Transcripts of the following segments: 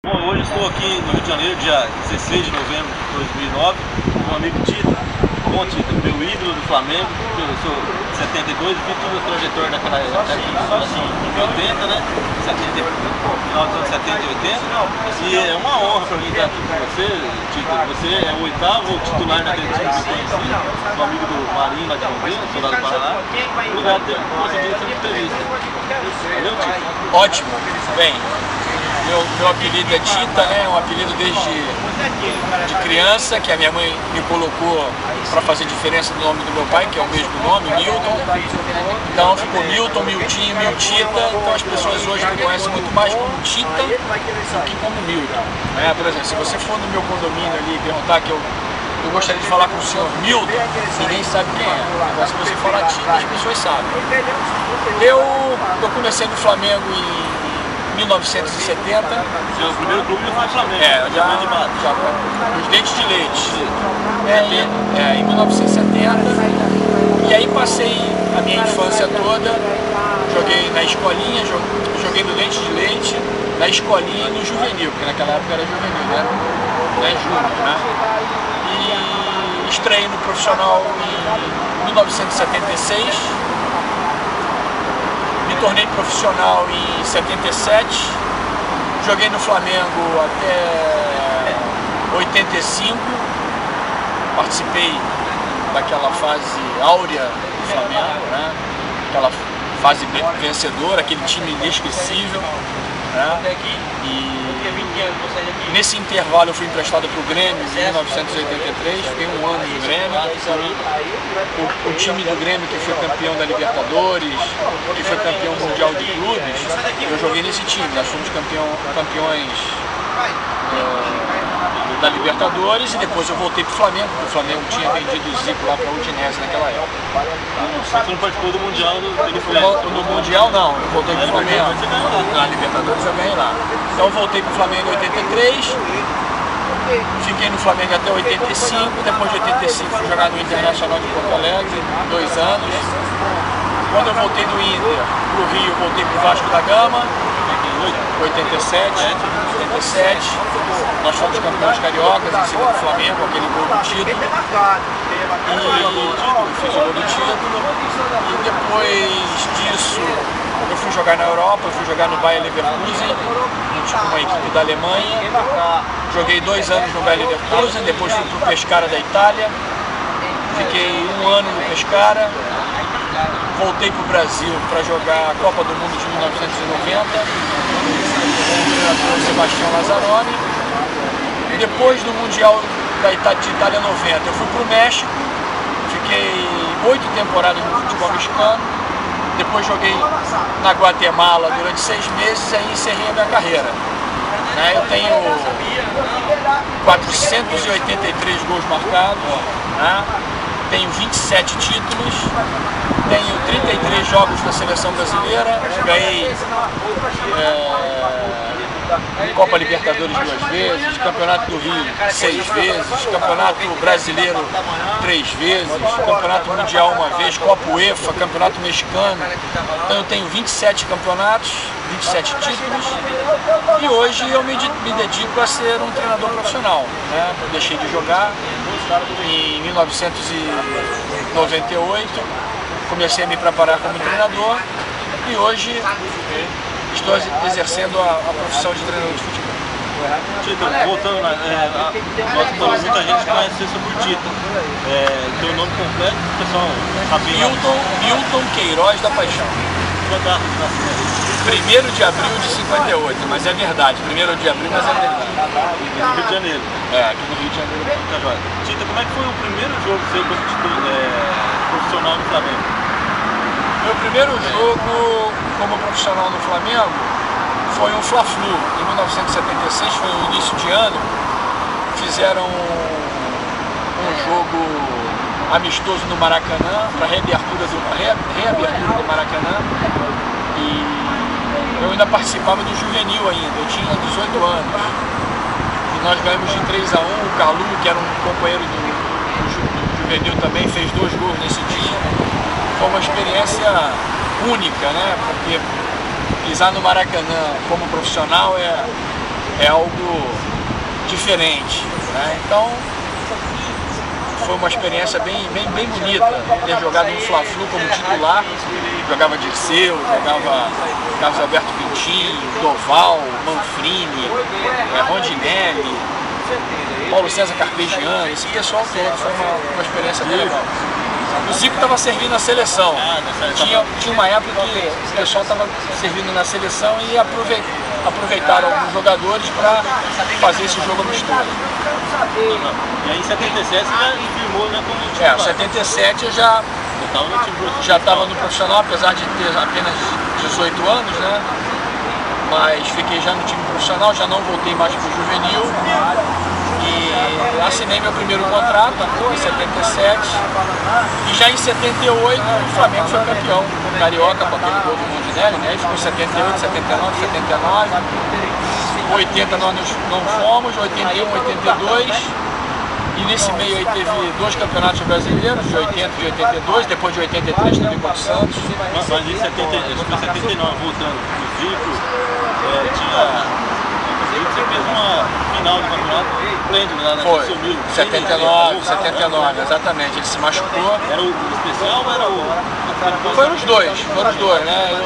Bom, hoje estou aqui no Rio de Janeiro, dia 16 de novembro de 2009, com meu amigo Tita. Bom, Tita, meu ídolo do Flamengo, eu sou de 72, vi toda a trajetória daquela época, assim, 80, né? 70, final dos anos 70 e 80. E é uma honra para mim estar aqui com você, Tita. Você é o oitavo titular naquele time que eu conheci, meu amigo do Marinho lá de Londrina, soldado do Paraná. Obrigado por ter concedido essa entrevista. Valeu, Tita. Ótimo. Bem, meu apelido é Tita, né? É um apelido de criança, que a minha mãe me colocou para fazer diferença do nome do meu pai, que é o mesmo nome, Milton. Então ficou Milton, Miltinho, Miltita. Então as pessoas hoje me conhecem muito mais como Tita do que como Milton, né? Por exemplo, se você for no meu condomínio ali e perguntar que eu gostaria de falar com o senhor Milton, ninguém sabe quem é. Mas se você falar Tita, as pessoas sabem. Eu comecei no Flamengo em 1970. Seu primeiro clube foi o Flamengo. Já os Dentes de Leite. Em 1970. E aí passei a minha infância toda, joguei na escolinha, joguei no Dentes de Leite, na escolinha e no juvenil, porque naquela época era juvenil, né? Júnior, né? E estreiei no profissional em 1976. Me tornei profissional em 77, joguei no Flamengo até 85, participei daquela fase áurea do Flamengo, né? Aquela fase vencedora, aquele time inesquecível, né? E nesse intervalo eu fui emprestado para o Grêmio em 1983, fiquei um ano no Grêmio. O time do Grêmio que foi campeão da Libertadores, que foi campeão mundial de clubes, eu joguei nesse time. Nós fomos campeões da Libertadores e depois eu voltei para o Flamengo, porque o Flamengo tinha vendido o Zico lá para a Udinese naquela época. Você não participou do Mundial no Mundial não, eu voltei para o Flamengo. Na Libertadores eu ganhei lá. Então eu voltei para o Flamengo em 83, fiquei no Flamengo até 85, depois de 85 fui jogar no Internacional de Porto Alegre, 2 anos. Quando eu voltei do Inter para o Rio, eu voltei para o Vasco da Gama, 87, nós fomos campeões cariocas em cima do Flamengo, aquele gol do título, e fiz o gol do título, e depois disso eu fui jogar na Europa, eu fui jogar no Bayer Leverkusen, uma equipe da Alemanha, joguei 2 anos no Bayer Leverkusen, depois fui para o Pescara da Itália, fiquei 1 ano no Pescara, voltei para o Brasil para jogar a Copa do Mundo de 1990, com o treinador Sebastião Lazzaroni. Depois do Mundial de Itália 90, eu fui para o México, fiquei 8 temporadas no futebol mexicano, depois joguei na Guatemala durante 6 meses e aí encerrei a minha carreira. Eu tenho 483 gols marcados, tenho 27 títulos, tenho 33 jogos na seleção brasileira, ganhei Copa Libertadores 2 vezes, Campeonato do Rio 6 vezes, Campeonato Brasileiro 3 vezes, Campeonato Mundial 1 vez, Copa UEFA, Campeonato Mexicano. Então eu tenho 27 campeonatos, 27 títulos e hoje eu me dedico a ser um treinador profissional. Eu deixei de jogar em 1998, comecei a me preparar como treinador e hoje estou exercendo a profissão de treinador de futebol. Tita, voltando, muita gente conhece você por Tita. Teu nome completo, pessoal, sabe? Milton Queiroz da Paixão. 1º de abril de 58, mas é verdade, 1º de abril, mas é verdade. No Rio de Janeiro. Aqui no Rio de Janeiro. Tita, como é que foi o primeiro jogo seu profissional no Flamengo? Meu primeiro jogo como profissional no Flamengo foi um Fla-Flu. Em 1976, foi no início de ano, fizeram um jogo amistoso no Maracanã, para reabertura do Maracanã, e eu ainda participava do juvenil ainda, eu tinha 18 anos. E nós ganhamos de 3-1, o Carlu, que era um companheiro do juvenil também, fez 2 gols nesse dia. Foi uma experiência única, né? Porque pisar no Maracanã como profissional é é algo diferente, né? Então foi uma experiência bem bonita ter jogado no Fla-Flu como titular. Jogava Dirceu, jogava Carlos Alberto Pintinho, Doval, Manfrini, Rondinelli, Paulo César Carpegiani, esse pessoal todo. Foi uma experiência bem legal. O Zico estava servindo a seleção. Tinha uma época que o pessoal estava servindo na seleção e aproveitaram alguns jogadores para fazer esse jogo amistoso. E aí em 77 você já firmou, né, como titular. 77 eu já estava no profissional, apesar de ter apenas 18 anos, né? Mas fiquei já no time profissional, já não voltei mais para o juvenil. E assinei meu primeiro contrato em 77 e já em 78 o Flamengo foi campeão carioca com aquele gol do Rondinelli, né? Ficou 78, 79, 79, 80 nós não fomos, 81, 82 e nesse meio aí teve 2 campeonatos brasileiros, de 80 e 82, depois de 83 teve com o Santos. Mas em 79, voltando pro Zico, você fez uma final do campeonato esplêndido lá na Foi, 79, exatamente, ele se machucou. Era o especial ou era o... Foram os dois, né?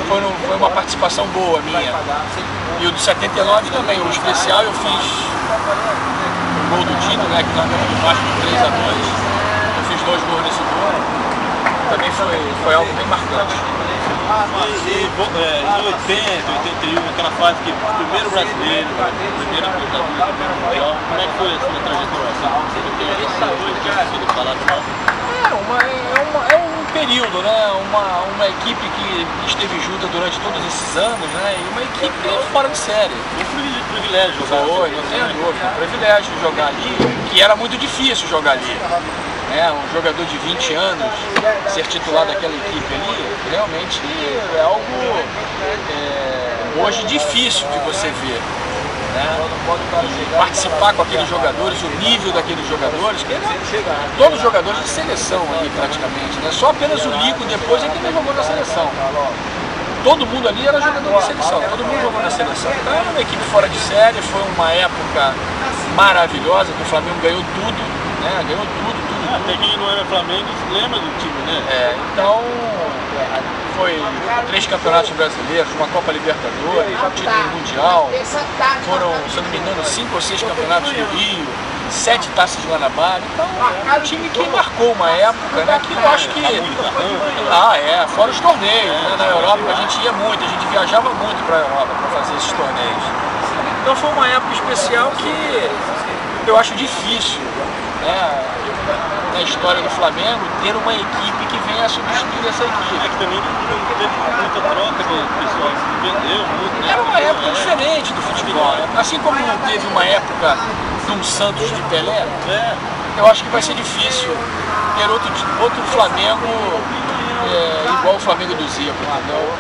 Foi uma participação boa minha. E o do 79 também, o especial eu fiz o gol do Tino, né? Que nós ganhamos do Vasco de 3-2. Eu fiz 2 gols nesse gol. Também foi algo bem marcante. Em 80, 81, aquela fase que o primeiro brasileiro, primeira Libertadores, como é que foi a sua trajetória? É um período, né? Uma equipe que esteve junta durante todos esses anos, né? E uma equipe fora de série. Um privilégio jogar. Foi, não tenho dúvida, um privilégio jogar ali, que era muito difícil jogar ali. Um jogador de 20 anos ser titular daquela equipe ali, realmente é algo hoje difícil de você ver. Participar com aqueles jogadores, o nível daqueles jogadores, que todos os jogadores de seleção ali praticamente, né? Só apenas o Lico depois é que ele jogou na seleção. Todo mundo ali era jogador de seleção, todo mundo jogou na seleção. Então era uma equipe fora de série, foi uma época maravilhosa, que o Flamengo ganhou tudo, né? Ganhou tudo. Até quem não era Flamengo lembra do time, né? Então foi 3 campeonatos brasileiros, uma Copa Libertadores, um título mundial, foram, se eu não me engano, 5 ou 6 campeonatos do Rio, 7 taças de Guanabara. Então é um time que marcou uma época, né? Que eu acho que... fora os torneios, né? Na Europa a gente ia muito, a gente viajava muito para a Europa para fazer esses torneios. Então foi uma época especial que eu acho difícil, né? Na história do Flamengo, ter uma equipe que venha a substituir essa equipe. Que também não teve muita troca do pessoal, se vendeu muito, né? Era uma época diferente do futebol, né? Assim como não teve uma época de um Santos de Pelé, eu acho que vai ser difícil ter outro Flamengo igual o Flamengo do Zico, entendeu?